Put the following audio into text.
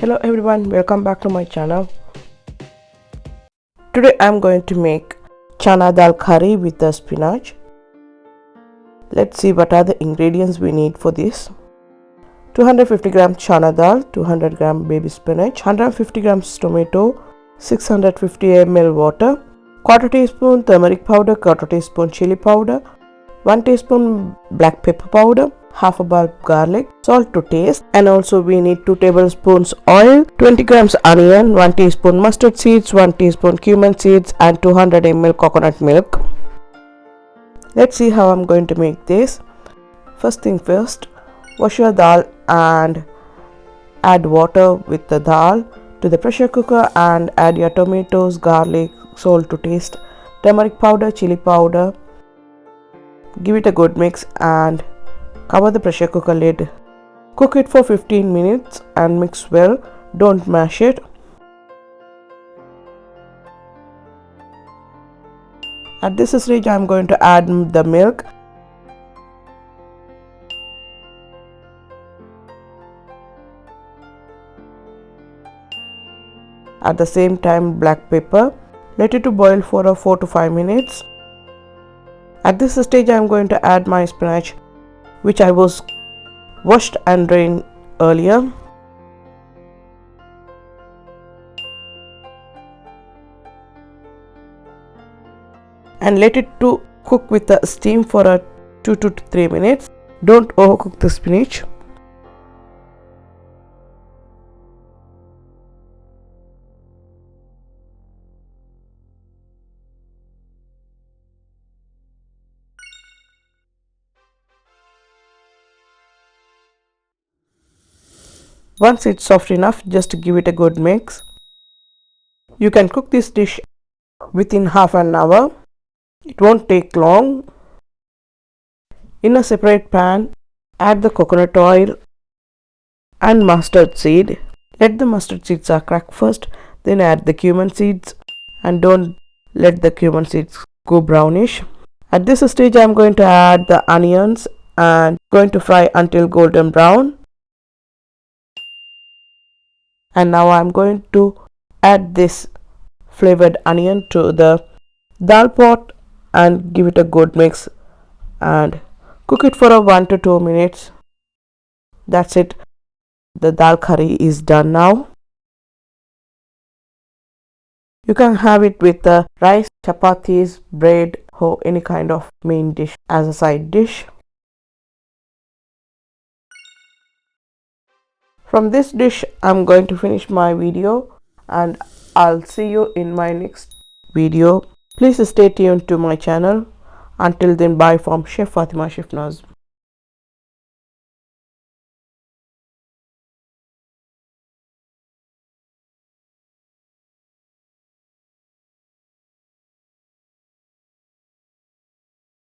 Hello everyone, welcome back to my channel. Today I'm going to make Chana Dal curry with the spinach. Let's see what are the ingredients we need for this. 250 grams Chana Dal, 200 gram baby spinach, 150 grams tomato, 650 ml water, quarter teaspoon turmeric powder, quarter teaspoon chili powder, 1 teaspoon black pepper powder, half a bulb garlic, salt to taste, and also we need 2 tablespoons oil, 20 grams onion, 1 teaspoon mustard seeds, 1 teaspoon cumin seeds, and 200 ml coconut milk. Let's see how I'm going to make this. First thing first, wash your dal and add water with the dal to the pressure cooker and add your tomatoes, garlic, salt to taste, turmeric powder, chili powder. Give it a good mix and cover the pressure cooker lid. Cook it for 15 minutes and mix well. Don't mash it. At this stage I am going to add the milk. At the same time black pepper. Let it to boil for 4 to 5 minutes. At this stage I am going to add my spinach, which I was washed and drained earlier. And let it to cook with the steam for 2 to 3 minutes. Don't overcook the spinach. Once it's soft enough, just give it a good mix. You can cook this dish within half an hour. It won't take long. In a separate pan, add the coconut oil and mustard seed. Let the mustard seeds crack first, then add the cumin seeds, and don't let the cumin seeds go brownish. At this stage I am going to add the onions and going to fry until golden brown. And now I am going to add this flavored onion to the dal pot and give it a good mix and cook it for 1 to 2 minutes. That's it. The dal curry is done now. You can have it with the rice, chapatis, bread, or any kind of main dish as a side dish. From this dish I'm going to finish my video and I'll see you in my next video. Please stay tuned to my channel. Until then, bye from Chef Fatima Chef Naz.